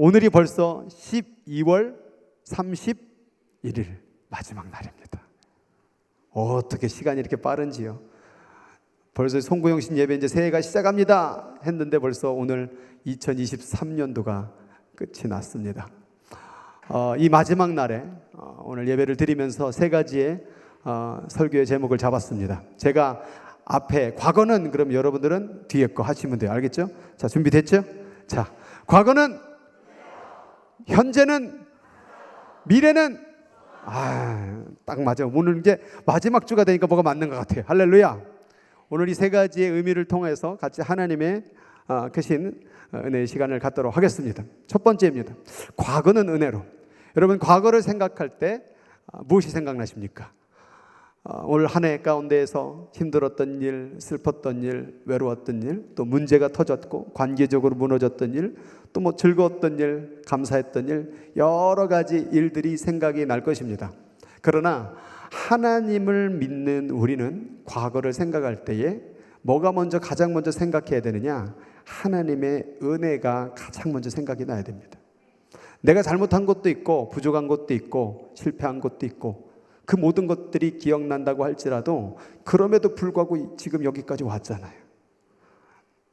오늘이 벌써 12월 31일 마지막 날입니다. 어떻게 시간이 이렇게 빠른지요. 벌써 송구영신 예배 이제 새해가 시작합니다 했는데 벌써 오늘 2023년도가 끝이 났습니다. 이 마지막 날에 오늘 예배를 드리면서 세 가지의 설교의 제목을 잡았습니다. 제가 앞에 과거는, 그럼 여러분들은 뒤에 거 하시면 돼요. 알겠죠? 자, 준비됐죠? 자, 과거는, 현재는, 미래는, 딱 맞아. 오늘 이제 마지막 주가 되니까 뭐가 맞는 것 같아요. 할렐루야. 오늘 이 세 가지의 의미를 통해서 같이 하나님의 크신 은혜의 시간을 갖도록 하겠습니다. 첫 번째입니다. 과거는 은혜로. 여러분, 과거를 생각할 때 무엇이 생각나십니까? 올 한 해 가운데에서 힘들었던 일, 슬펐던 일, 외로웠던 일, 또 문제가 터졌고 관계적으로 무너졌던 일, 또 뭐 즐거웠던 일, 감사했던 일, 여러 가지 일들이 생각이 날 것입니다. 그러나 하나님을 믿는 우리는 과거를 생각할 때에 뭐가 가장 먼저 생각해야 되느냐? 하나님의 은혜가 가장 먼저 생각이 나야 됩니다. 내가 잘못한 것도 있고 부족한 것도 있고 실패한 것도 있고 그 모든 것들이 기억난다고 할지라도 그럼에도 불구하고 지금 여기까지 왔잖아요.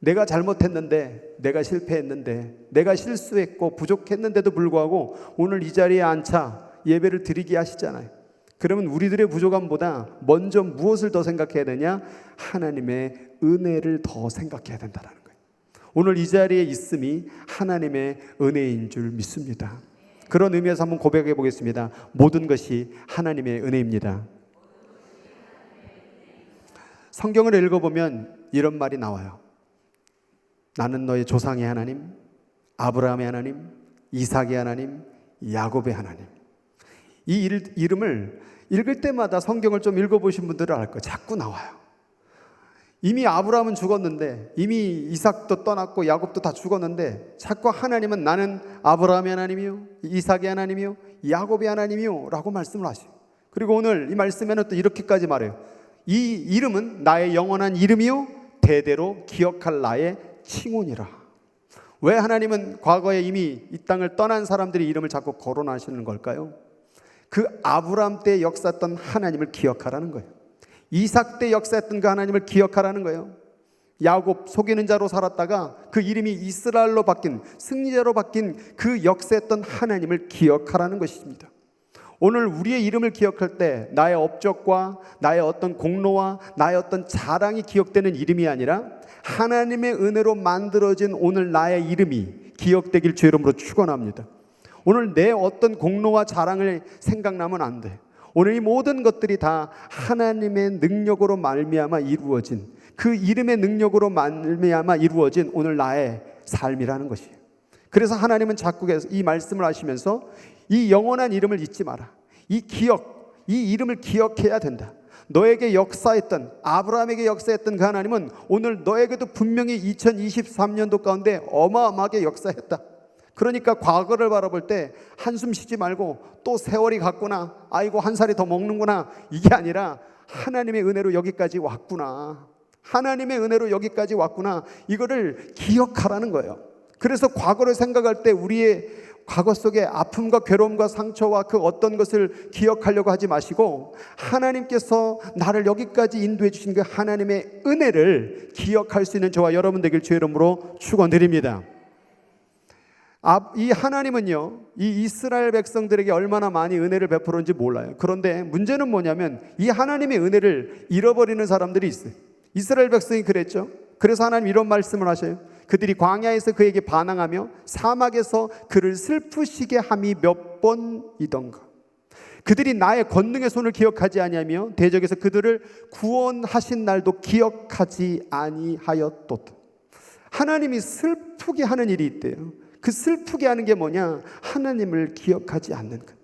내가 잘못했는데, 내가 실패했는데, 내가 실수했고 부족했는데도 불구하고 오늘 이 자리에 앉아 예배를 드리게 하시잖아요. 그러면 우리들의 부족함보다 먼저 무엇을 더 생각해야 되냐? 하나님의 은혜를 더 생각해야 된다는 거예요. 오늘 이 자리에 있음이 하나님의 은혜인 줄 믿습니다. 그런 의미에서 한번 고백해 보겠습니다. 모든 것이 하나님의 은혜입니다. 성경을 읽어보면 이런 말이 나와요. 나는 너의 조상의 하나님, 아브라함의 하나님, 이삭의 하나님, 야곱의 하나님. 이 이름을 읽을 때마다 성경을 좀 읽어보신 분들은 알 거예요. 자꾸 나와요. 이미 아브라함은 죽었는데, 이미 이삭도 떠났고 야곱도 다 죽었는데 자꾸 하나님은 나는 아브라함의 하나님이요, 이삭의 하나님이요, 야곱의 하나님이요 라고 말씀을 하시고, 그리고 오늘 이 말씀에는 또 이렇게까지 말해요. 이 이름은 나의 영원한 이름이요 대대로 기억할 나의 칭혼이라. 왜 하나님은 과거에 이미 이 땅을 떠난 사람들의 이름을 자꾸 거론하시는 걸까요? 그 아브라함 때 역사했던 하나님을 기억하라는 거예요. 이삭 때 역사했던 그 하나님을 기억하라는 거예요. 야곱 속이는 자로 살았다가 그 이름이 이스라엘로 바뀐, 승리자로 바뀐 그 역사했던 하나님을 기억하라는 것입니다. 오늘 우리의 이름을 기억할 때 나의 업적과 나의 어떤 공로와 나의 어떤 자랑이 기억되는 이름이 아니라 하나님의 은혜로 만들어진 오늘 나의 이름이 기억되길 주 이름으로 축원합니다. 오늘 내 어떤 공로와 자랑을 생각나면 안 돼. 오늘 이 모든 것들이 다 하나님의 능력으로 말미암아 이루어진, 그 이름의 능력으로 말미암아 이루어진 오늘 나의 삶이라는 것이에요. 그래서 하나님은 자꾸 이 말씀을 하시면서 이 영원한 이름을 잊지 마라. 이 기억, 이 이름을 기억해야 된다. 너에게 역사했던, 아브라함에게 역사했던 그 하나님은 오늘 너에게도 분명히 2023년도 가운데 어마어마하게 역사했다. 그러니까 과거를 바라볼 때 한숨 쉬지 말고 또 세월이 갔구나, 아이고 한 살이 더 먹는구나, 이게 아니라 하나님의 은혜로 여기까지 왔구나, 하나님의 은혜로 여기까지 왔구나, 이거를 기억하라는 거예요. 그래서 과거를 생각할 때 우리의 과거 속의 아픔과 괴로움과 상처와 그 어떤 것을 기억하려고 하지 마시고 하나님께서 나를 여기까지 인도해 주신 그 하나님의 은혜를 기억할 수 있는 저와 여러분 되길 주의 이름으로 축원드립니다. 이 하나님은요, 이 이스라엘 백성들에게 얼마나 많이 은혜를 베풀었는지 몰라요. 그런데 문제는 뭐냐면 이 하나님의 은혜를 잃어버리는 사람들이 있어요. 이스라엘 백성이 그랬죠. 그래서 하나님 이런 말씀을 하셔요. 그들이 광야에서 그에게 반항하며 사막에서 그를 슬프시게 함이 몇 번이던가. 그들이 나의 권능의 손을 기억하지 아니하며 대적에서 그들을 구원하신 날도 기억하지 아니하였도다. 하나님이 슬프게 하는 일이 있대요. 그 슬프게 하는 게 뭐냐? 하나님을 기억하지 않는 것,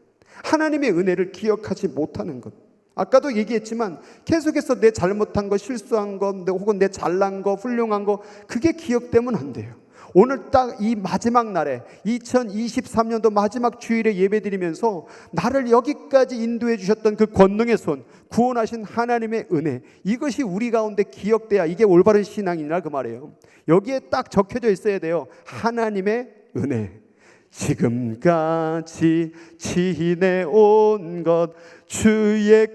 하나님의 은혜를 기억하지 못하는 것. 아까도 얘기했지만 계속해서 내 잘못한 거, 실수한 거, 혹은 내 잘난 거, 훌륭한 거, 그게 기억되면 안 돼요. 오늘 딱 이 마지막 날에 2023년도 마지막 주일에 예배드리면서 나를 여기까지 인도해 주셨던 그 권능의 손, 구원하신 하나님의 은혜, 이것이 우리 가운데 기억돼야 이게 올바른 신앙이라 그 말이에요. 여기에 딱 적혀져 있어야 돼요. 하나님의 은혜. 지금까지 지내온 것 주의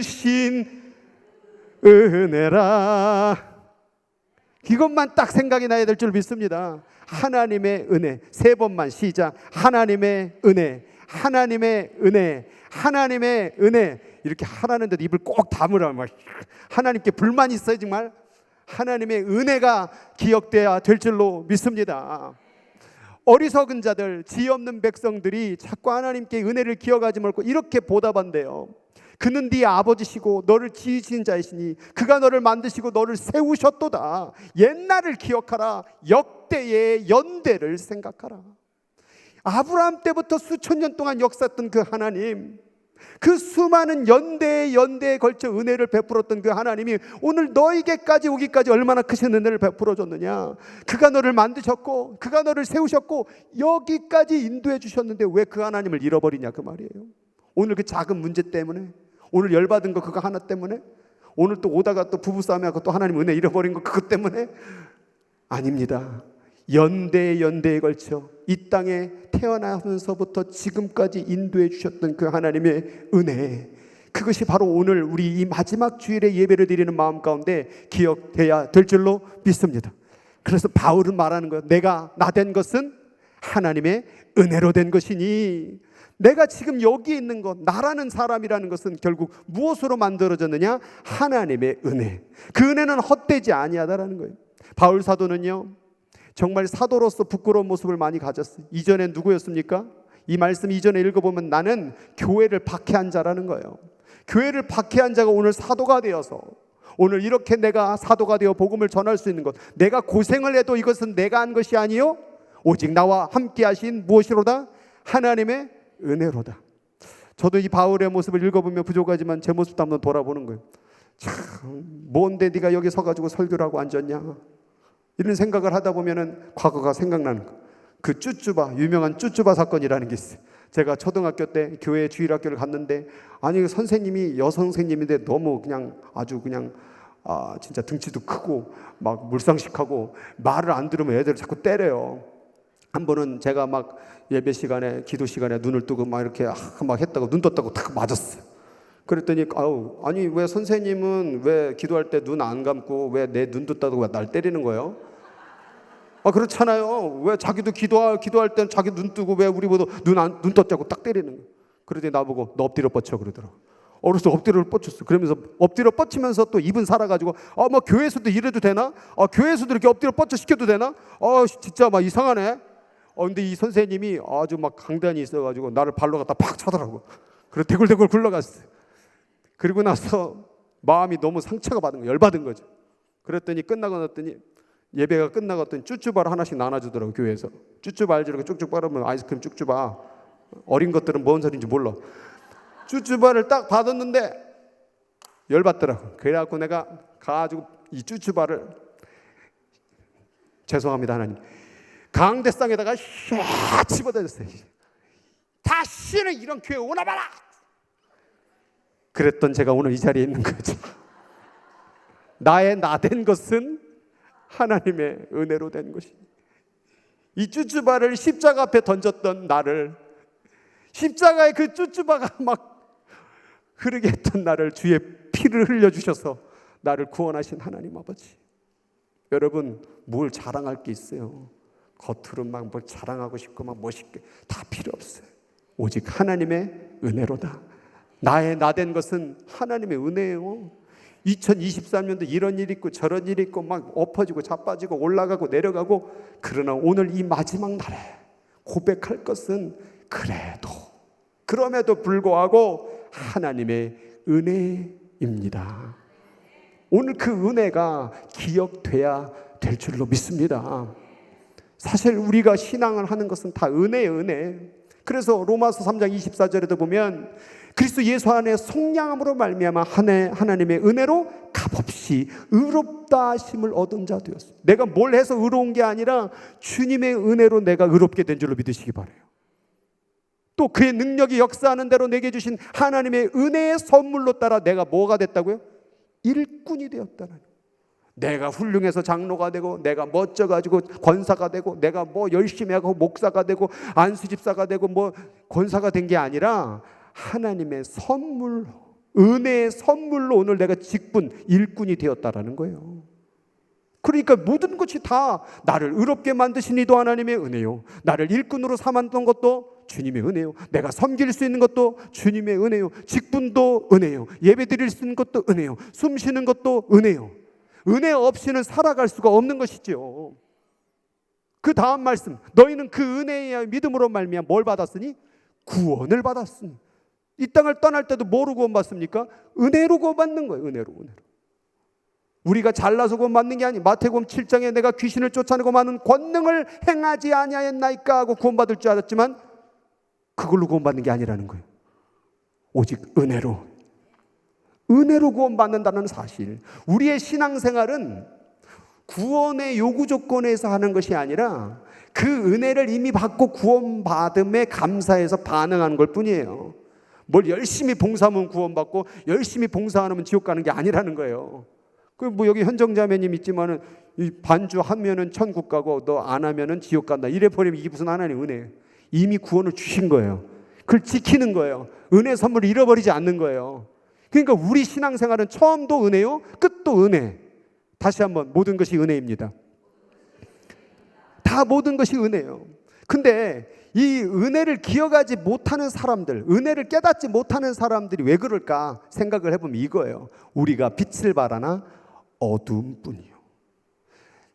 크신 은혜라. 이것만 딱 생각이 나야 될 줄 믿습니다. 하나님의 은혜. 3번만 시작. 하나님의 은혜, 하나님의 은혜, 하나님의 은혜. 이렇게 하라는데도 입을 꼭 다물어. 하나님께 불만이 있어요 정말. 하나님의 은혜가 기억돼야 될 줄로 믿습니다. 어리석은 자들, 지혜 없는 백성들이 자꾸 하나님께 은혜를 기억하지 말고 이렇게 보답한대요. 그는 네 아버지시고 너를 지으신 자이시니 그가 너를 만드시고 너를 세우셨도다. 옛날을 기억하라. 역대의 연대를 생각하라. 아브라함 때부터 수천 년 동안 역사했던 그 하나님, 그 수많은 연대에 걸쳐 은혜를 베풀었던 그 하나님이 오늘 너에게까지 오기까지 얼마나 크신 은혜를 베풀어 줬느냐. 그가 너를 만드셨고 그가 너를 세우셨고 여기까지 인도해 주셨는데 왜 그 하나님을 잃어버리냐 그 말이에요. 오늘 그 작은 문제 때문에, 오늘 열받은 거 그거 하나 때문에, 오늘 또 오다가 또 부부싸움하고 또 하나님 은혜 잃어버린 거 그것 때문에? 아닙니다. 연대에 걸쳐 이 땅에 태어나면서부터 지금까지 인도해 주셨던 그 하나님의 은혜, 그것이 바로 오늘 우리 이 마지막 주일에 예배를 드리는 마음 가운데 기억돼야 될 줄로 믿습니다. 그래서 바울은 말하는 거예요. 내가 나 된 것은 하나님의 은혜로 된 것이니. 내가 지금 여기 있는 것, 나라는 사람이라는 것은 결국 무엇으로 만들어졌느냐? 하나님의 은혜. 그 은혜는 헛되지 아니하다라는 거예요. 바울 사도는요 정말 사도로서 부끄러운 모습을 많이 가졌어요. 이전엔 누구였습니까? 이 말씀 이전에 읽어보면 나는 교회를 박해한 자라는 거예요. 교회를 박해한 자가 오늘 사도가 되어서 오늘 이렇게 내가 사도가 되어 복음을 전할 수 있는 것, 내가 고생을 해도 이것은 내가 한 것이 아니요 오직 나와 함께 하신 무엇이로다? 하나님의 은혜로다. 저도 이 바울의 모습을 읽어보면 부족하지만 제 모습도 한번 돌아보는 거예요. 참 뭔데 네가 여기 서가지고 설교를 하고 앉았냐, 이런 생각을 하다 보면은 과거가 생각나는 거예요. 그 쭈쭈바, 유명한 쭈쭈바 사건이라는 게 있어요. 제가 초등학교 때 교회 주일학교를 갔는데, 아니 선생님이 여성 선생님인데 너무 그냥 아주 그냥 진짜 등치도 크고 막 물상식하고 말을 안 들으면 애들 자꾸 때려요. 한 번은 제가 막 예배 시간에 기도 시간에 눈을 뜨고 막 이렇게 막 했다고 눈 떴다고 탁 맞았어요. 그랬더니 아니 왜 선생님은 왜 기도할 때 눈 안 감고 왜 내 눈 떴다고 날 때리는 거예요? 그렇잖아요. 왜 자기도 기도할 때는 자기 눈 뜨고 왜 우리 모두 눈 떴자고 딱 때리는 거예요. 그러더니 나보고 너 엎드려 뻗쳐 그러더라고. 어려서 엎드려 뻗쳤어. 그러면서 엎드려 뻗치면서 또 입은 살아가지고 뭐 교회에서도 이래도 되나? 교회에서도 이렇게 엎드려 뻗쳐 시켜도 되나? 진짜 막 이상하네. 근데 이 선생님이 아주 막 강단이 있어가지고 나를 발로 갖다 팍 차더라고. 그래서 대굴대굴 굴러갔어요. 그리고 나서 마음이 너무 상처가 받은 거예요. 열받은 거죠. 그랬더니 끝나고 났더니 예배가 끝나고 났더니 쭈쭈바를 하나씩 나눠주더라고. 교회에서 쭈쭈바 알지? 이렇게 쭉쭉 빨으면 아이스크림 쭈쭈바. 어린 것들은 뭔 소리인지 몰라. 쭈쭈바를 딱 받았는데 열받더라고. 그래갖고 내가 가가지고 이 쭈쭈바를, 죄송합니다 하나님, 강대상에다가 샥 집어던졌어요. 다시는 이런 교회 오나 봐라. 그랬던 제가 오늘 이 자리에 있는 거죠. 나의 나 된 것은 하나님의 은혜로 된 것이. 이 쭈쭈바를 십자가 앞에 던졌던 나를, 십자가의 그 쭈쭈바가 막 흐르게 했던 나를 주의 피를 흘려주셔서 나를 구원하신 하나님 아버지. 여러분 뭘 자랑할 게 있어요? 겉으로 막 뭘 자랑하고 싶고 막 멋있게 다 필요 없어요. 오직 하나님의 은혜로다. 나의 나 된 것은 하나님의 은혜예요. 2023년도 이런 일이 있고 저런 일이 있고 막 엎어지고 자빠지고 올라가고 내려가고, 그러나 오늘 이 마지막 날에 고백할 것은 그럼에도 불구하고 하나님의 은혜입니다. 오늘 그 은혜가 기억돼야 될 줄로 믿습니다. 사실 우리가 신앙을 하는 것은 다 은혜예요, 은혜. 그래서 로마서 3장 24절에도 보면 그리스도 예수 안에 속량함으로 말미암아 하나님의 은혜로 값없이 의롭다 하심을 얻은 자 되었어요. 내가 뭘 해서 의로운 게 아니라 주님의 은혜로 내가 의롭게 된 줄로 믿으시기 바라요. 또 그의 능력이 역사하는 대로 내게 주신 하나님의 은혜의 선물로 따라 내가 뭐가 됐다고요? 일꾼이 되었다는. 내가 훌륭해서 장로가 되고, 내가 멋져가지고 권사가 되고, 내가 뭐 열심히 하고 목사가 되고 안수집사가 되고 뭐 권사가 된 게 아니라 하나님의 선물, 은혜의 선물로 오늘 내가 직분, 일꾼이 되었다라는 거예요. 그러니까 모든 것이 다 나를 의롭게 만드신 이도 하나님의 은혜요, 나를 일꾼으로 삼았던 것도 주님의 은혜요, 내가 섬길 수 있는 것도 주님의 은혜요, 직분도 은혜요, 예배 드릴 수 있는 것도 은혜요, 숨 쉬는 것도 은혜요. 은혜 없이는 살아갈 수가 없는 것이죠. 그 다음 말씀, 너희는 그 은혜의 믿음으로 말미암아 뭘 받았으니? 구원을 받았으니. 이 땅을 떠날 때도 뭐로 구원받습니까? 은혜로 구원받는 거예요. 은혜로. 우리가 잘나서 구원받는 게 아니, 마태복음 7장에 내가 귀신을 쫓아내고 많은 권능을 행하지 아니하였나이까 하고 구원받을 줄 알았지만 그걸로 구원받는 게 아니라는 거예요. 오직 은혜로 구원받는다는 사실. 우리의 신앙생활은 구원의 요구 조건에서 하는 것이 아니라 그 은혜를 이미 받고 구원받음에 감사해서 반응하는 걸 뿐이에요. 뭘 열심히 봉사하면 구원받고 열심히 봉사 안 하면 지옥 가는 게 아니라는 거예요. 그 뭐 여기 현정자매님 있지만은 이 반주하면은 천국 가고 너 안 하면은 지옥 간다, 이래 버리면 이게 무슨 하나님의 은혜예요? 이미 구원을 주신 거예요. 그걸 지키는 거예요. 은혜 선물을 잃어버리지 않는 거예요. 그러니까 우리 신앙생활은 처음도 은혜요, 끝도 은혜. 다시 한번, 모든 것이 은혜입니다. 다 모든 것이 은혜예요. 근데 이 은혜를 기억하지 못하는 사람들, 은혜를 깨닫지 못하는 사람들이 왜 그럴까 생각을 해보면 이거예요. 우리가 빛을 발하나 어두움뿐이요.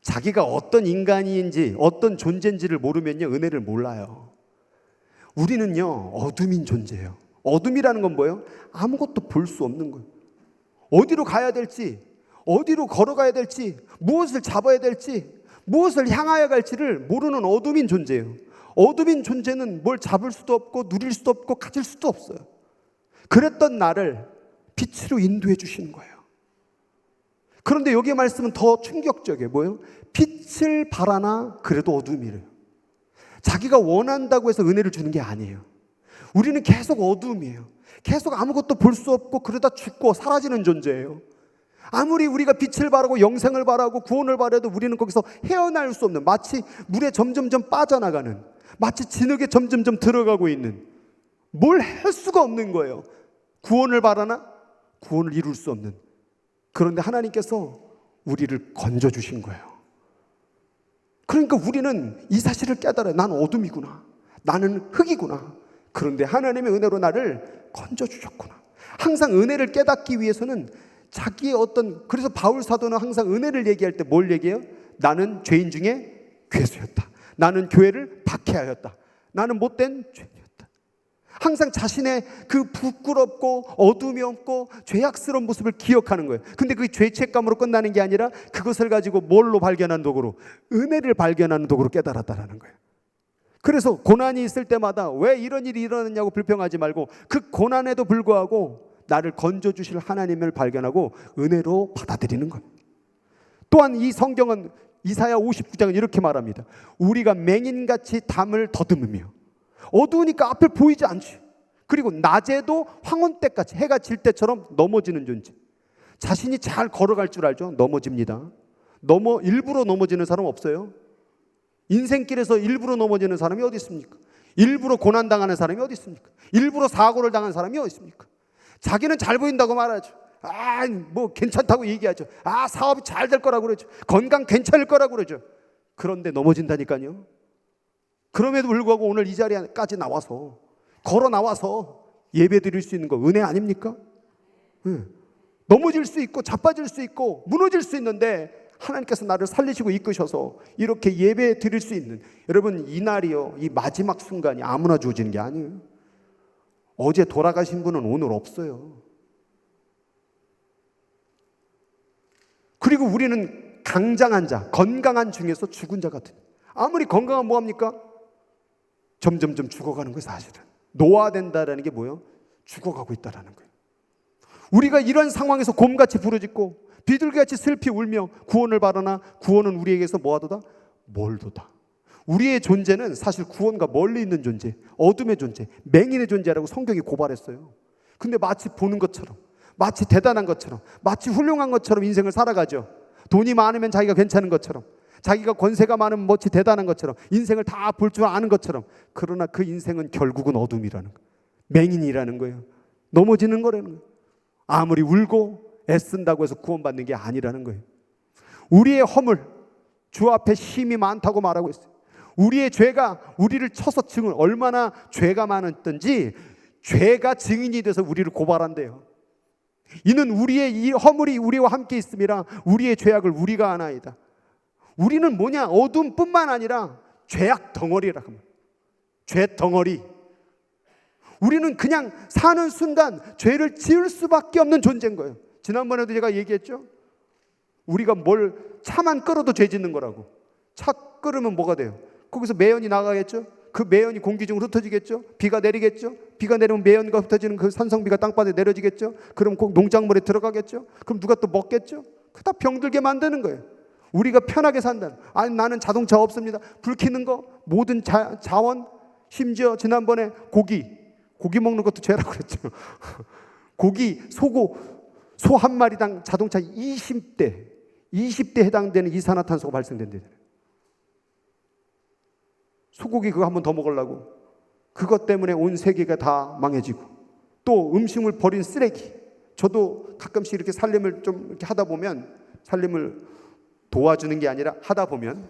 자기가 어떤 인간인지 어떤 존재인지를 모르면요, 은혜를 몰라요. 우리는요, 어둠인 존재예요. 어둠이라는 건 뭐예요? 아무것도 볼 수 없는 거예요. 어디로 가야 될지, 어디로 걸어가야 될지, 무엇을 잡아야 될지, 무엇을 향하여 갈지를 모르는 어둠인 존재예요. 어둠인 존재는 뭘 잡을 수도 없고 누릴 수도 없고 가질 수도 없어요. 그랬던 나를 빛으로 인도해 주시는 거예요. 그런데 여기의 말씀은 더 충격적이에요. 뭐예요? 빛을 발하나 그래도 어둠이래요. 자기가 원한다고 해서 은혜를 주는 게 아니에요. 우리는 계속 어둠이에요. 계속 아무것도 볼 수 없고 그러다 죽고 사라지는 존재예요. 아무리 우리가 빛을 바라고 영생을 바라고 구원을 바라도 우리는 거기서 헤어날 수 없는, 마치 물에 점점점 빠져나가는, 마치 진흙에 점점점 들어가고 있는, 뭘 할 수가 없는 거예요. 구원을 바라나 구원을 이룰 수 없는. 그런데 하나님께서 우리를 건져주신 거예요. 그러니까 우리는 이 사실을 깨달아요. 난 어둠이구나, 나는 흙이구나. 그런데 하나님의 은혜로 나를 건져주셨구나. 항상 은혜를 깨닫기 위해서는 자기의 그래서 바울 사도는 항상 은혜를 얘기할 때 뭘 얘기해요? 나는 죄인 중에 괴수였다, 나는 교회를 박해하였다, 나는 못된 죄인이었다. 항상 자신의 그 부끄럽고 어둠이 없고 죄악스러운 모습을 기억하는 거예요. 근데 그 죄책감으로 끝나는 게 아니라 그것을 가지고 뭘로 발견한 도구로? 은혜를 발견하는 도구로 깨달았다라는 거예요. 그래서 고난이 있을 때마다 왜 이런 일이 일어났냐고 불평하지 말고 그 고난에도 불구하고 나를 건져주실 하나님을 발견하고 은혜로 받아들이는 것. 또한 이 성경은 이사야 59장은 이렇게 말합니다. 우리가 맹인같이 담을 더듬으며 어두우니까 앞을 보이지 않지. 그리고 낮에도 황혼때같이 해가 질 때처럼 넘어지는 존재. 자신이 잘 걸어갈 줄 알죠? 넘어집니다. 일부러 넘어지는 사람 없어요. 인생길에서 일부러 넘어지는 사람이 어디 있습니까? 일부러 고난당하는 사람이 어디 있습니까? 일부러 사고를 당한 사람이 어디 있습니까? 자기는 잘 보인다고 말하죠. 뭐 괜찮다고 얘기하죠. 사업이 잘 될 거라고 그러죠. 건강 괜찮을 거라고 그러죠. 그런데 넘어진다니까요. 그럼에도 불구하고 오늘 이 자리까지 나와서, 걸어 나와서 예배 드릴 수 있는 거 은혜 아닙니까? 넘어질 수 있고 자빠질 수 있고 무너질 수 있는데 하나님께서 나를 살리시고 이끄셔서 이렇게 예배 드릴 수 있는, 여러분 이 날이요, 이 마지막 순간이 아무나 주어지는 게 아니에요. 어제 돌아가신 분은 오늘 없어요. 그리고 우리는 강장한 자, 건강한 중에서 죽은 자 같은, 아무리 건강하면 뭐합니까? 점점점 죽어가는 거예요. 사실은 노화된다라는 게 뭐예요? 죽어가고 있다라는 거예요. 우리가 이런 상황에서 곰같이 부르짖고 비둘기같이 슬피 울며 구원을 바라나 구원은 우리에게서 뭐하도다? 멀도다. 우리의 존재는 사실 구원과 멀리 있는 존재, 어둠의 존재, 맹인의 존재라고 성경이 고발했어요. 근데 마치 보는 것처럼, 마치 대단한 것처럼, 마치 훌륭한 것처럼 인생을 살아가죠. 돈이 많으면 자기가 괜찮은 것처럼, 자기가 권세가 많으면 뭐지 대단한 것처럼, 인생을 다 볼 줄 아는 것처럼. 그러나 그 인생은 결국은 어둠이라는 거예요. 맹인이라는 거예요. 넘어지는 거라는 거예요. 아무리 울고 애쓴다고 해서 구원받는 게 아니라는 거예요. 우리의 허물, 주 앞에 힘이 많다고 말하고 있어요. 우리의 죄가 우리를 쳐서 증언, 얼마나 죄가 많았든지 죄가 증인이 돼서 우리를 고발한대요. 이는 우리의 이 허물이 우리와 함께 있음이라 우리의 죄악을 우리가 아나이다. 우리는 뭐냐? 어둠뿐만 아니라 죄악 덩어리라고 합니다. 죄 덩어리. 우리는 그냥 사는 순간 죄를 지을 수밖에 없는 존재인 거예요. 지난번에도 제가 얘기했죠. 우리가 뭘 차만 끓어도 죄 짓는 거라고. 차 끓으면 뭐가 돼요? 거기서 매연이 나가겠죠. 그 매연이 공기 중으로 흩어지겠죠. 비가 내리겠죠. 비가 내리면 매연과 흩어지는 그 산성비가 땅바닥에 내려지겠죠. 그럼 꼭 농작물에 들어가겠죠. 그럼 누가 또 먹겠죠. 그 다 병들게 만드는 거예요. 우리가 편하게 산다. 아니 나는 자동차 없습니다. 불 켜는 거, 모든 자원, 심지어 지난번에 고기 먹는 것도 죄라고 그랬죠. 고기, 소 한 마리당 자동차 20대 해당되는 이산화탄소가 발생된대요. 소고기 그거 한 번 더 먹으려고. 그것 때문에 온 세계가 다 망해지고. 또 음식물 버린 쓰레기. 저도 가끔씩 이렇게 살림을 좀 이렇게 하다 보면, 살림을 도와주는 게 아니라 하다 보면,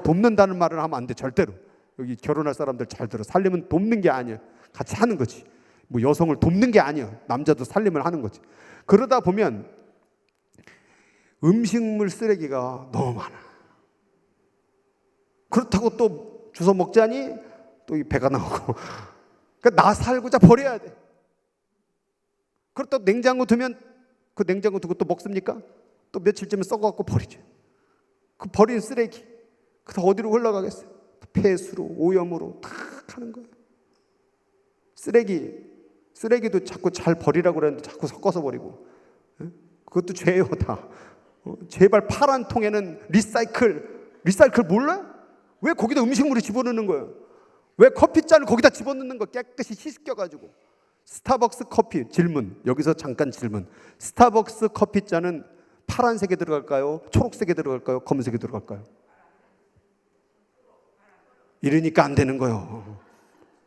돕는다는 말을 하면 안 돼, 절대로. 여기 결혼할 사람들 잘 들어. 살림은 돕는 게 아니야. 같이 하는 거지. 뭐 여성을 돕는 게 아니야. 남자도 살림을 하는 거지. 그러다 보면 음식물 쓰레기가 너무 많아. 그렇다고 또 주워 먹자니 또 배가 나오고. 그러니까 나 살고자 버려야 돼. 그렇다고 냉장고 두면 그 냉장고 두고 또 먹습니까? 또 며칠쯤에 썩어갖고 버리죠. 그 버린 쓰레기 그 다 어디로 흘러가겠어요? 폐수로, 오염으로 다 하는 거예요. 쓰레기도 자꾸 잘 버리라고 그랬는데 자꾸 섞어서 버리고. 그것도 죄요 다. 제발 파란 통에는 리사이클 몰라? 왜 거기다 음식물을 집어넣는 거예요? 왜 커피잔을 거기다 집어넣는 거? 깨끗이 씻겨가지고. 스타벅스 커피, 질문, 여기서 잠깐 질문. 스타벅스 커피잔은 파란색에 들어갈까요? 초록색에 들어갈까요? 검은색에 들어갈까요? 이러니까 안 되는 거예요.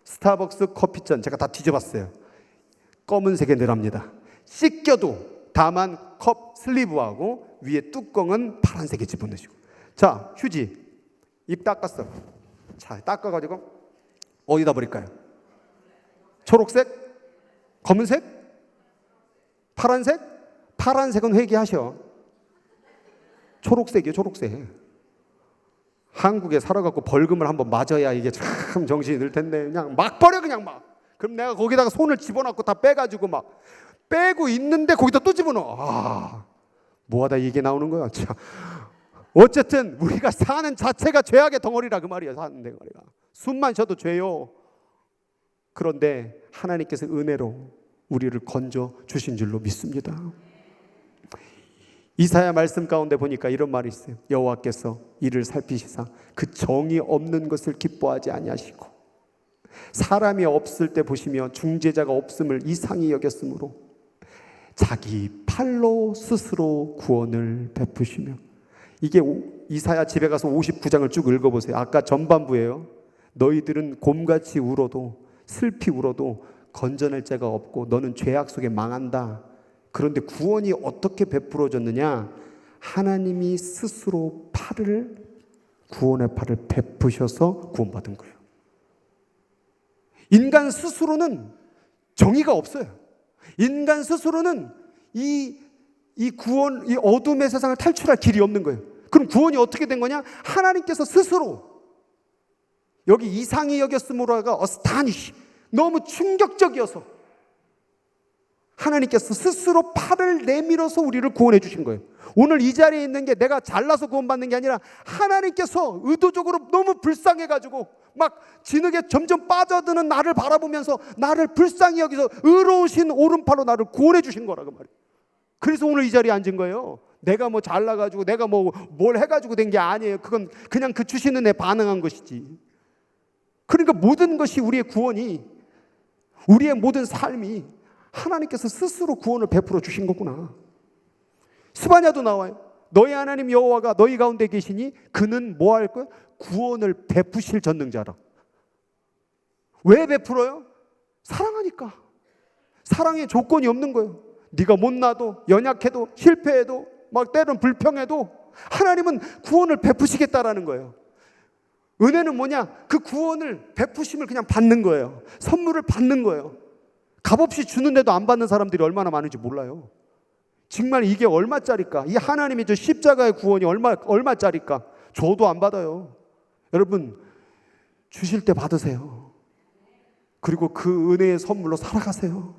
스타벅스 커피잔 제가 다 뒤져봤어요. 검은색에 늘합니다. 씻겨도 다만 컵 슬리브하고 위에 뚜껑은 파란색에 집어넣으시고. 자, 휴지 입 닦았어. 자, 닦아가지고 어디다 버릴까요? 초록색? 검은색? 파란색? 파란색은 회개하셔. 초록색이에요, 초록색. 한국에 살아갖고 벌금을 한번 맞아야 이게 참 정신이 들 텐데 그냥 막 버려, 그냥 막. 그럼 내가 거기다가 손을 집어넣고 다 빼가지고 막 빼고 있는데 거기다 또 집어넣어. 뭐하다 이게 나오는 거야. 참. 어쨌든 우리가 사는 자체가 죄악의 덩어리라 그 말이야. 사는 덩어리가 숨만 쉬어도 죄요. 그런데 하나님께서 은혜로 우리를 건져 주신 줄로 믿습니다. 이사야 말씀 가운데 보니까 이런 말이 있어요. 여호와께서 이를 살피시사 그 정이 없는 것을 기뻐하지 아니하시고 사람이 없을 때 보시며 중재자가 없음을 이상히 여겼으므로 자기 팔로 스스로 구원을 베푸시며. 이게 이사야 집에 가서 59장을 쭉 읽어보세요. 아까 전반부예요. 너희들은 곰같이 울어도 슬피 울어도 건져낼 자가 없고 너는 죄악 속에 망한다. 그런데 구원이 어떻게 베풀어졌느냐? 하나님이 스스로 구원의 팔을 베푸셔서 구원받은 거예요. 인간 스스로는 정의가 없어요. 인간 스스로는 이 어둠의 세상을 탈출할 길이 없는 거예요. 그럼 구원이 어떻게 된 거냐? 하나님께서 스스로. 여기 이상히 여겼으므로가 어스타니시, 너무 충격적이어서 하나님께서 스스로 팔을 내밀어서 우리를 구원해 주신 거예요. 오늘 이 자리에 있는 게 내가 잘나서 구원받는 게 아니라 하나님께서 의도적으로 너무 불쌍해가지고 막 진흙에 점점 빠져드는 나를 바라보면서 나를 불쌍히 여기서 의로우신 오른팔로 나를 구원해 주신 거라고 말이에요. 그래서 오늘 이 자리에 앉은 거예요. 내가 뭐 잘나가지고 내가 뭐 뭘 해가지고 된 게 아니에요. 그건 그냥 그 주신 은혜에 반응한 것이지. 그러니까 모든 것이 우리의 구원이, 우리의 모든 삶이 하나님께서 스스로 구원을 베풀어 주신 거구나. 스바냐도 나와요. 너희 하나님 여호와가 너희 가운데 계시니 그는 뭐 할 거야? 구원을 베푸실 전능자라. 왜 베풀어요? 사랑하니까. 사랑에 조건이 없는 거예요. 네가 못나도, 연약해도, 실패해도, 막 때론 불평해도 하나님은 구원을 베푸시겠다라는 거예요. 은혜는 뭐냐? 그 구원을, 베푸심을 그냥 받는 거예요. 선물을 받는 거예요. 값없이 주는데도 안 받는 사람들이 얼마나 많은지 몰라요. 정말 이게 얼마짜리까? 이 하나님의 저 십자가의 구원이 얼마짜리까? 줘도 안 받아요. 여러분, 주실 때 받으세요. 그리고 그 은혜의 선물로 살아가세요.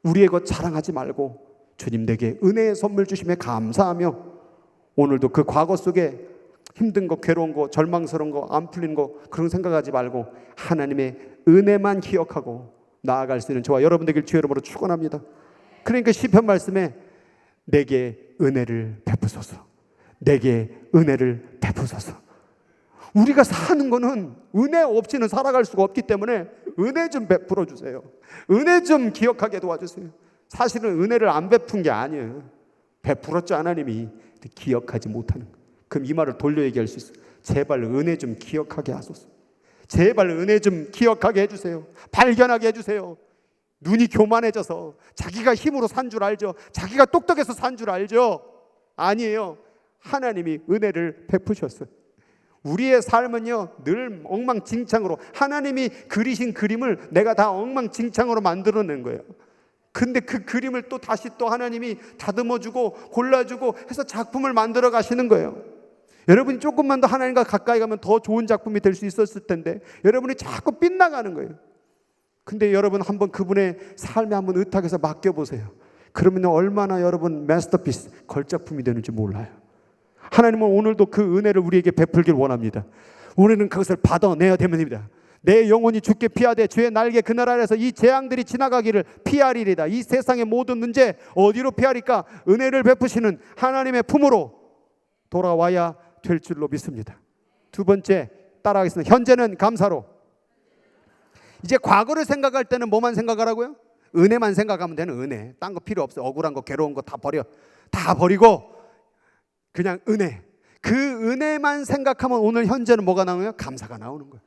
우리의 것 자랑하지 말고 주님 내게 은혜의 선물 주심에 감사하며 오늘도 그 과거 속에 힘든 거, 괴로운 거, 절망스러운 거, 안 풀린 거 그런 생각하지 말고 하나님의 은혜만 기억하고 나아갈 수 있는 저와 여러분 되길 주의 이름으로 축원합니다. 그러니까 시편 말씀에 내게 은혜를 베푸소서, 내게 은혜를 베푸소서. 우리가 사는 거는 은혜 없이는 살아갈 수가 없기 때문에 은혜 좀 베풀어 주세요. 은혜 좀 기억하게 도와주세요. 사실은 은혜를 안 베푼 게 아니에요. 베풀었죠, 하나님이. 기억하지 못하는 거예요. 그럼 이 말을 돌려 얘기할 수 있어요. 제발 은혜 좀 기억하게 하소서. 제발 은혜 좀 기억하게 해주세요. 발견하게 해주세요. 눈이 교만해져서 자기가 힘으로 산 줄 알죠. 자기가 똑똑해서 산 줄 알죠. 아니에요. 하나님이 은혜를 베푸셨어요. 우리의 삶은요 늘 엉망진창으로, 하나님이 그리신 그림을 내가 다 엉망진창으로 만들어낸 거예요. 근데 그 그림을 또 다시 또 하나님이 다듬어주고 골라주고 해서 작품을 만들어 가시는 거예요. 여러분이 조금만 더 하나님과 가까이 가면 더 좋은 작품이 될 수 있었을 텐데 여러분이 자꾸 빗나가는 거예요. 근데 여러분 한번 그분의 삶에 한번 의탁해서 맡겨보세요. 그러면 얼마나 여러분 마스터피스, 걸작품이 되는지 몰라요. 하나님은 오늘도 그 은혜를 우리에게 베풀길 원합니다. 우리는 그것을 받아내야 됩니다. 내 영혼이 주께 피하되 주의 날개 그늘 아래서 이 재앙들이 지나가기를 피하리이다. 이 세상의 모든 문제 어디로 피하리까? 은혜를 베푸시는 하나님의 품으로 돌아와야 될 줄로 믿습니다. 두 번째 따라하겠습니다. 현재는 감사로. 이제 과거를 생각할 때는 뭐만 생각하라고요? 은혜만 생각하면 되는 은혜. 딴 거 필요 없어요. 억울한 거, 괴로운 거 다 버려. 다 버리고 그냥 은혜. 그 은혜만 생각하면 오늘 현재는 뭐가 나오냐? 감사가 나오는 거예요.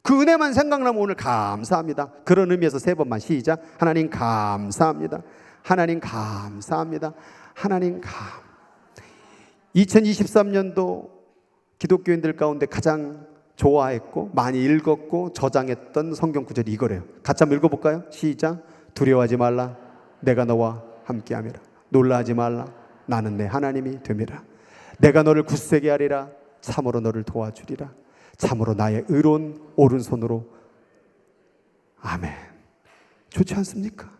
그 은혜만 생각나면 오늘 감사합니다. 그런 의미에서 세 번만 시작. 하나님 감사합니다. 하나님 감사합니다. 하나님 2023년도 기독교인들 가운데 가장 좋아했고 많이 읽었고 저장했던 성경 구절이 이거래요. 같이 한번 읽어볼까요? 시작. 두려워하지 말라. 내가 너와 함께함이라. 놀라지 말라. 나는 내 하나님이 됨이라. 내가 너를 굳세게 하리라. 참으로 너를 도와주리라. 참으로 나의 의로운 오른손으로. 아멘. 좋지 않습니까?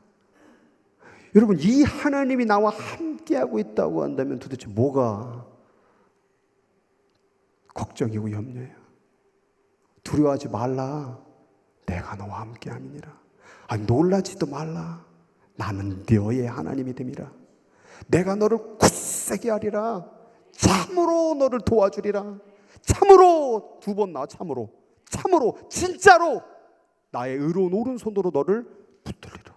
여러분, 이 하나님이 나와 함께하고 있다고 한다면 도대체 뭐가 걱정이고 염려예요? 두려워하지 말라. 내가 너와 함께함이니라. 놀라지도 말라. 나는 너의 하나님이 됨이라. 내가 너를 굳세게 하리라. 참으로 너를 도와주리라. 참으로, 두 번 나와. 참으로, 참으로, 진짜로 나의 의로운 오른손으로 너를 붙들리라.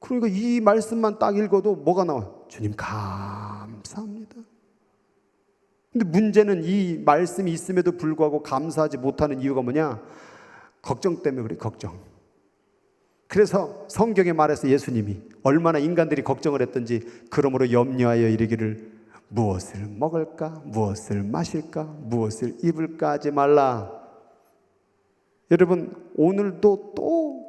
그러니까 이 말씀만 딱 읽어도 뭐가 나와요? 주님 감사합니다. 근데 문제는 이 말씀이 있음에도 불구하고 감사하지 못하는 이유가 뭐냐? 걱정 때문에 그래. 걱정. 그래서 성경에 말해서 예수님이 얼마나 인간들이 걱정을 했던지, 그러므로 염려하여 이르기를 무엇을 먹을까, 무엇을 마실까, 무엇을 입을까 하지 말라. 여러분, 오늘도 또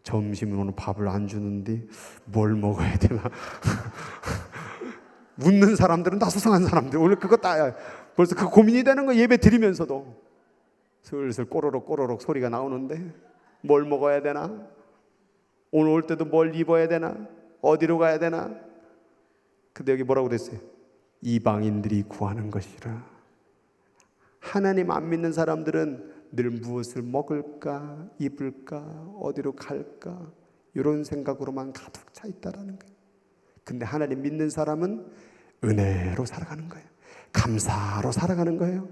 점심은 오늘 밥을 안 주는데 뭘 먹어야 되나 묻는 사람들은 다 수상한 사람들. 오늘 그거 다 벌써 그 고민이 되는 거. 예배 드리면서도 슬슬 꼬르륵 꼬르륵 소리가 나오는데 뭘 먹어야 되나, 오늘 올 때도 뭘 입어야 되나, 어디로 가야 되나. 근데 여기 뭐라고 그랬어요? 이방인들이 구하는 것이라. 하나님 안 믿는 사람들은 늘 무엇을 먹을까, 입을까, 어디로 갈까, 이런 생각으로만 가득 차 있다라는 거예요. 근데 하나님 믿는 사람은 은혜로 살아가는 거예요. 감사로 살아가는 거예요.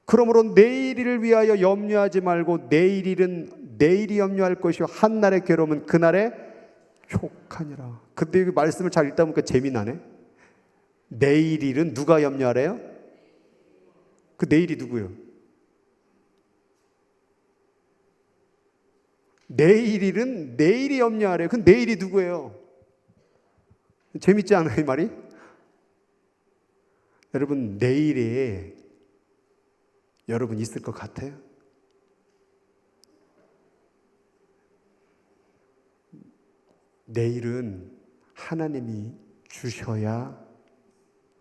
그러므로 내일을 위하여 염려하지 말고 내일 일은 내일이 염려할 것이요 한날의 괴로움은 그날의 혹하니라. 근데 이 말씀을 잘 읽다 보니까 재미나네. 내일 일은 누가 염려하래요? 그 내일이 누구요? 내일 일은 내일이 염려하래요. 그 내일이 누구예요? 재밌지 않아요, 이 말이? 여러분, 내일에 여러분 있을 것 같아요? 내일은 하나님이 주셔야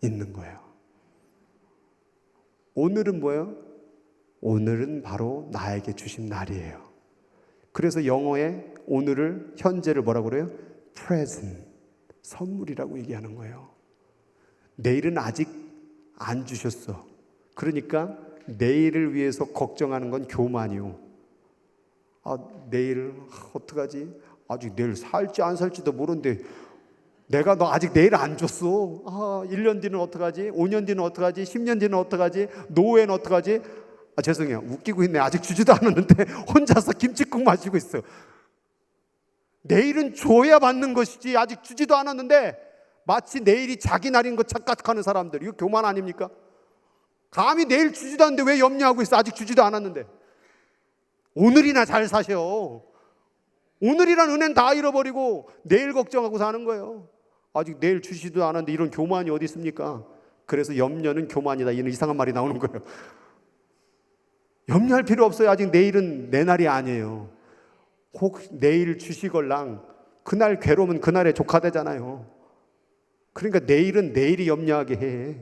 있는 거예요. 오늘은 뭐예요? 오늘은 바로 나에게 주신 날이에요. 그래서 영어에 오늘을, 현재를 뭐라고 그래요? present, 선물이라고 얘기하는 거예요. 내일은 아직 안 주셨어. 그러니까 내일을 위해서 걱정하는 건 교만이요. 내일 어떡하지? 아직 내일 살지 안 살지도 모르는데 내가 너 아직 내일 안 줬어. 1년 뒤는 어떡하지? 5년 뒤는 어떡하지? 10년 뒤는 어떡하지? 노후에는 어떡하지? 죄송해요. 웃기고 있네. 아직 주지도 않았는데 혼자서 김치국 마시고 있어요. 내일은 줘야 받는 것이지 아직 주지도 않았는데 마치 내일이 자기 날인 것 착각하는 사람들. 이거 교만 아닙니까? 감히 내일 주지도 않는데 왜 염려하고 있어? 아직 주지도 않았는데. 오늘이나 잘 사셔. 오늘이란 은혜는 다 잃어버리고 내일 걱정하고 사는 거예요. 아직 내일 주시지도 않았는데 이런 교만이 어디 있습니까? 그래서 염려는 교만이다. 이런 이상한 말이 나오는 거예요. 염려할 필요 없어요. 아직 내일은 내 날이 아니에요. 혹 내일 주시걸랑 그날 괴로우면 그날에 족하되잖아요. 그러니까 내일은 내일이 염려하게 해.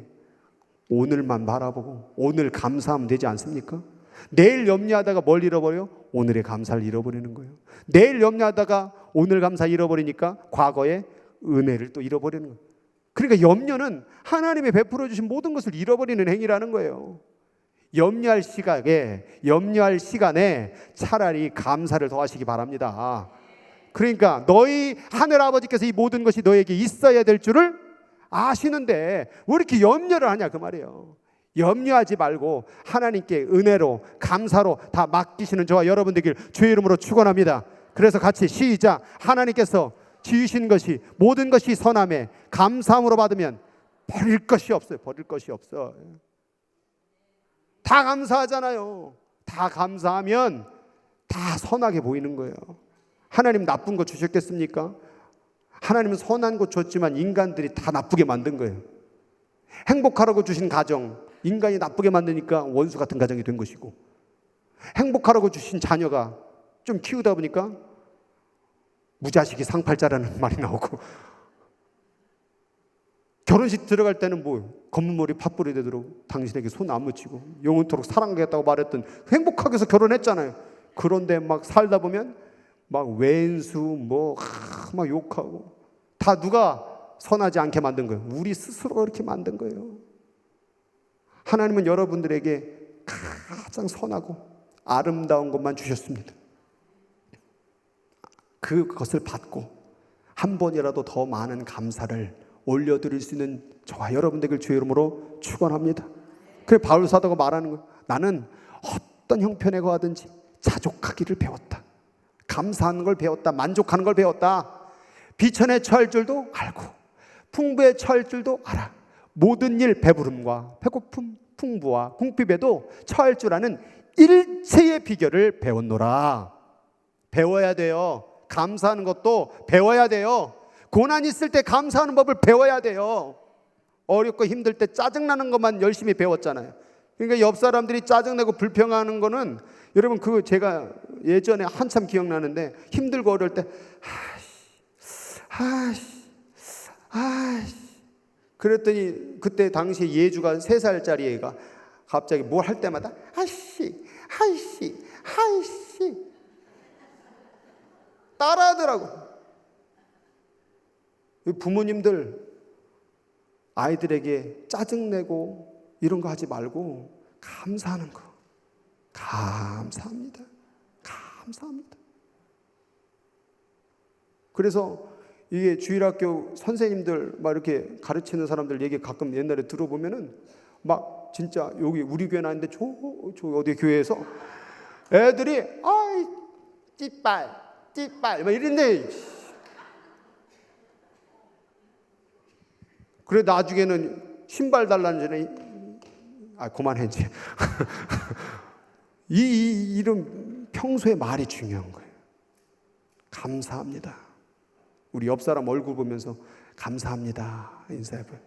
오늘만 바라보고 오늘 감사하면 되지 않습니까? 내일 염려하다가 뭘 잃어버려요? 오늘의 감사를 잃어버리는 거예요. 내일 염려하다가 오늘 감사 잃어버리니까 과거의 은혜를 또 잃어버리는 거예요. 그러니까 염려는 하나님이 베풀어 주신 모든 것을 잃어버리는 행위라는 거예요. 염려할 시간에 차라리 감사를 더하시기 바랍니다. 그러니까 너희 하늘 아버지께서 이 모든 것이 너에게 있어야 될 줄을 아시는데 왜 이렇게 염려를 하냐 그 말이에요. 염려하지 말고 하나님께 은혜로 감사로 다 맡기시는 저와 여러분 되길 주의 이름으로 축원합니다. 그래서 같이 시작. 하나님께서 지으신 것이 모든 것이 선함에 감사함으로 받으면 버릴 것이 없어요. 버릴 것이 없어. 다 감사하잖아요. 다 감사하면 다 선하게 보이는 거예요. 하나님 나쁜 거 주셨겠습니까? 하나님은 선한 거 줬지만 인간들이 다 나쁘게 만든 거예요. 행복하라고 주신 가정, 인간이 나쁘게 만드니까 원수 같은 가정이 된 것이고, 행복하라고 주신 자녀가 좀 키우다 보니까 무자식이 상팔자라는 말이 나오고, 결혼식 들어갈 때는 뭐 검은 머리 팥불이 되도록 당신에게 손 안 묻히고 영원토록 사랑하겠다고 말했던 행복하게 해서 결혼했잖아요. 그런데 막 살다 보면 막 왼수 막 욕하고 다 누가 선하지 않게 만든 거예요? 우리 스스로 이렇게 만든 거예요. 하나님은 여러분들에게 가장 선하고 아름다운 것만 주셨습니다. 그것을 받고 한 번이라도 더 많은 감사를 올려드릴 수 있는 저와 여러분 되길 주의 이름으로 축원합니다. 그래 바울 사도가 말하는 거예요. 나는 어떤 형편에 거하든지 자족하기를 배웠다. 감사하는 걸 배웠다. 만족하는 걸 배웠다. 비천에 처할 줄도 알고 풍부에 처할 줄도 알아. 모든 일 배부름과 배고픔 풍부와 궁핍에도 처할 줄 아는 일체의 비결을 배웠노라. 배워야 돼요. 감사하는 것도 배워야 돼요. 고난 있을 때 감사하는 법을 배워야 돼요. 어렵고 힘들 때 짜증나는 것만 열심히 배웠잖아요. 그러니까 옆 사람들이 짜증내고 불평하는 거는 여러분 제가 예전에 한참 기억나는데 힘들고 어려울 때 그랬더니 그때 당시에 예주가 3살짜리 애가 갑자기 뭘 할 때마다 하이씨 따라하더라고. 부모님들 아이들에게 짜증내고 이런 거 하지 말고 감사하는 거. 감사합니다. 그래서 이게 주일학교 선생님들 막 이렇게 가르치는 사람들 얘기 가끔 옛날에 들어보면은 막 진짜 여기 우리 교회는 아닌데 저 어디 교회에서 애들이 찌빨 막 이런데 그래 나중에는 신발 달라는 전에 그만해 이제. 이런 평소에 말이 중요한 거예요. 감사합니다. 우리 옆 사람 얼굴 보면서 감사합니다 인사해봐요.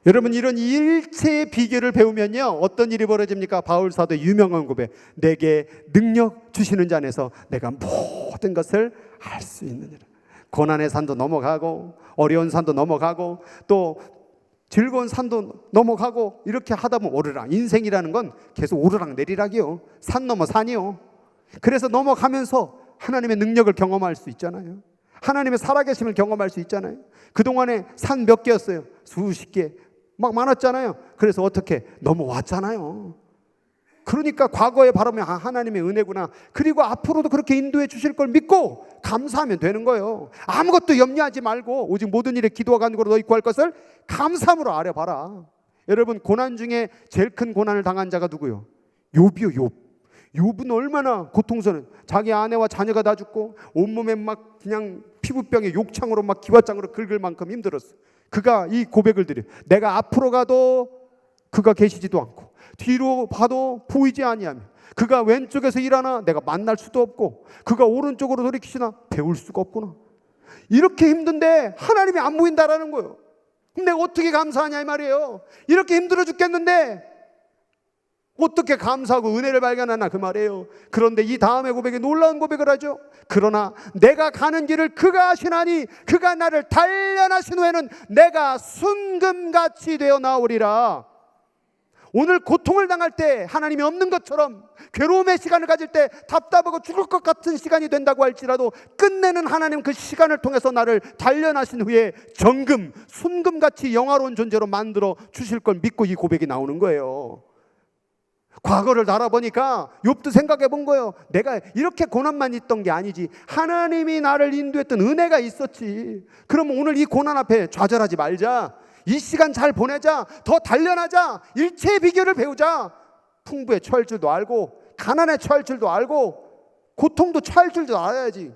여러분, 이런 일체의 비결을 배우면요 어떤 일이 벌어집니까? 바울 사도의 유명한 고백, 내게 능력 주시는 자 안에서 내가 모든 것을 할 수 있느니라. 고난의 산도 넘어가고 어려운 산도 넘어가고 또 즐거운 산도 넘어가고 이렇게 하다 보면 오르락, 인생이라는 건 계속 오르락 내리락이요. 산 넘어 산이요. 그래서 넘어가면서 하나님의 능력을 경험할 수 있잖아요. 하나님의 살아계심을 경험할 수 있잖아요. 그동안에 산 몇 개였어요? 수십 개 막 많았잖아요. 그래서 어떻게 넘어왔잖아요. 그러니까 과거에 바라보면 하나님의 은혜구나. 그리고 앞으로도 그렇게 인도해 주실 걸 믿고 감사하면 되는 거예요. 아무것도 염려하지 말고 오직 모든 일에 기도와 간구로 너희 구할 것을 감사함으로 아뢰봐라. 여러분, 고난 중에 제일 큰 고난을 당한 자가 누구요? 욥이요. 욥은 얼마나 고통스러운, 자기 아내와 자녀가 다 죽고 온몸에 막 그냥 피부병에 욕창으로 막 기와장으로 긁을 만큼 힘들었어. 그가 이 고백을 드려, 내가 앞으로 가도 그가 계시지도 않고 뒤로 봐도 보이지 아니하며 그가 왼쪽에서 일하나 내가 만날 수도 없고 그가 오른쪽으로 돌이키시나 배울 수가 없구나. 이렇게 힘든데 하나님이 안 보인다라는 거예요. 그럼 내가 어떻게 감사하냐 이 말이에요. 이렇게 힘들어 죽겠는데 어떻게 감사하고 은혜를 발견하나 그 말이에요. 그런데 이 다음에 고백에 놀라운 고백을 하죠. 그러나 내가 가는 길을 그가 아시나니 그가 나를 단련하신 후에는 내가 순금같이 되어 나오리라. 오늘 고통을 당할 때 하나님이 없는 것처럼 괴로움의 시간을 가질 때 답답하고 죽을 것 같은 시간이 된다고 할지라도 끝내는 하나님 그 시간을 통해서 나를 단련하신 후에 정금, 순금같이 영화로운 존재로 만들어 주실 걸 믿고 이 고백이 나오는 거예요. 과거를 알아보니까 욥도 생각해 본 거예요. 내가 이렇게 고난만 있던 게 아니지, 하나님이 나를 인도했던 은혜가 있었지. 그러면 오늘 이 고난 앞에 좌절하지 말자. 이 시간 잘 보내자. 더 단련하자. 일체의 비결을 배우자. 풍부에 처할 줄도 알고 가난에 처할 줄도 알고 고통도 처할 줄도 알아야지.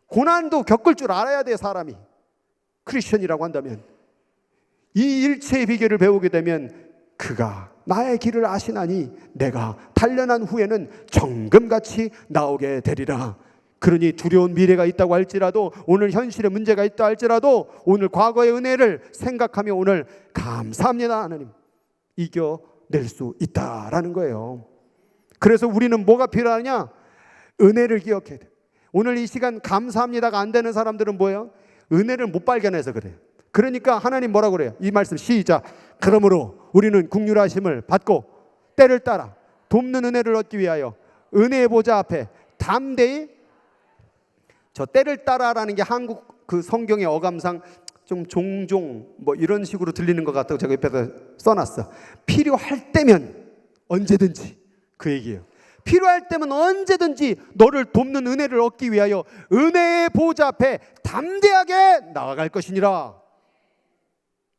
고난도 겪을 줄 알아야 돼. 사람이 크리스천이라고 한다면 이 일체의 비결을 배우게 되면 그가 나의 길을 아시나니 내가 단련한 후에는 정금같이 나오게 되리라. 그러니 두려운 미래가 있다고 할지라도, 오늘 현실에 문제가 있다 할지라도 오늘 과거의 은혜를 생각하며 오늘 감사합니다 하나님 이겨낼 수 있다라는 거예요. 그래서 우리는 뭐가 필요하냐? 은혜를 기억해야 돼. 오늘 이 시간 감사합니다가 안 되는 사람들은 뭐예요? 은혜를 못 발견해서 그래요. 그러니까 하나님 뭐라고 그래요? 이 말씀 시작. 그러므로 우리는 긍휼하심을 받고 때를 따라 돕는 은혜를 얻기 위하여 은혜의 보좌 앞에 담대히, 저 때를 따라라는 게 한국 그 성경의 어감상 좀 종종 뭐 이런 식으로 들리는 것 같다고 제가 옆에다 써놨어. 필요할 때면 언제든지, 그 얘기예요. 필요할 때면 언제든지 너를 돕는 은혜를 얻기 위하여 은혜의 보좌 앞에 담대하게 나아갈 것이니라.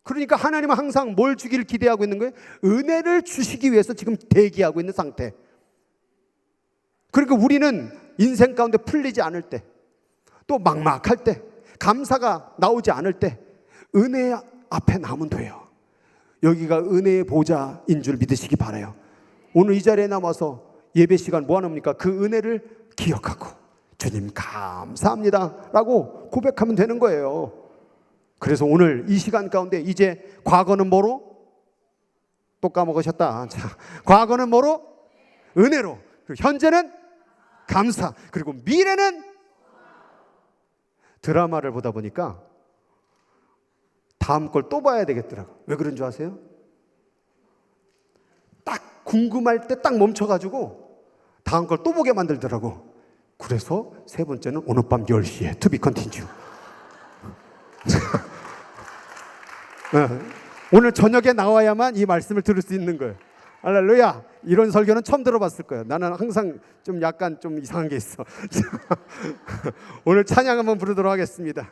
그러니까 하나님은 항상 뭘 주기를 기대하고 있는 거예요? 은혜를 주시기 위해서 지금 대기하고 있는 상태. 그러니까 우리는 인생 가운데 풀리지 않을 때, 또 막막할 때, 감사가 나오지 않을 때 은혜 앞에 나오면 돼요. 여기가 은혜의 보좌인 줄 믿으시기 바라요. 오늘 이 자리에 남아서 예배 시간 뭐 하는입니까? 그 은혜를 기억하고 주님 감사합니다 라고 고백하면 되는 거예요. 그래서 오늘 이 시간 가운데 이제 과거는 뭐로? 또 까먹으셨다. 자, 과거는 뭐로? 은혜로. 그리고 현재는 감사. 그리고 미래는 드라마를 보다 보니까 다음 걸 또 봐야 되겠더라고. 왜 그런 줄 아세요? 딱 궁금할 때 딱 멈춰가지고 다음 걸 또 보게 만들더라고. 그래서 세 번째는 오늘 밤 10시에 To be continue. 오늘 저녁에 나와야만 이 말씀을 들을 수 있는 거예요. 할렐루야. 이런 설교는 처음 들어봤을 거예요. 나는 항상 좀 약간 좀 이상한 게 있어. 오늘 찬양 한번 부르도록 하겠습니다.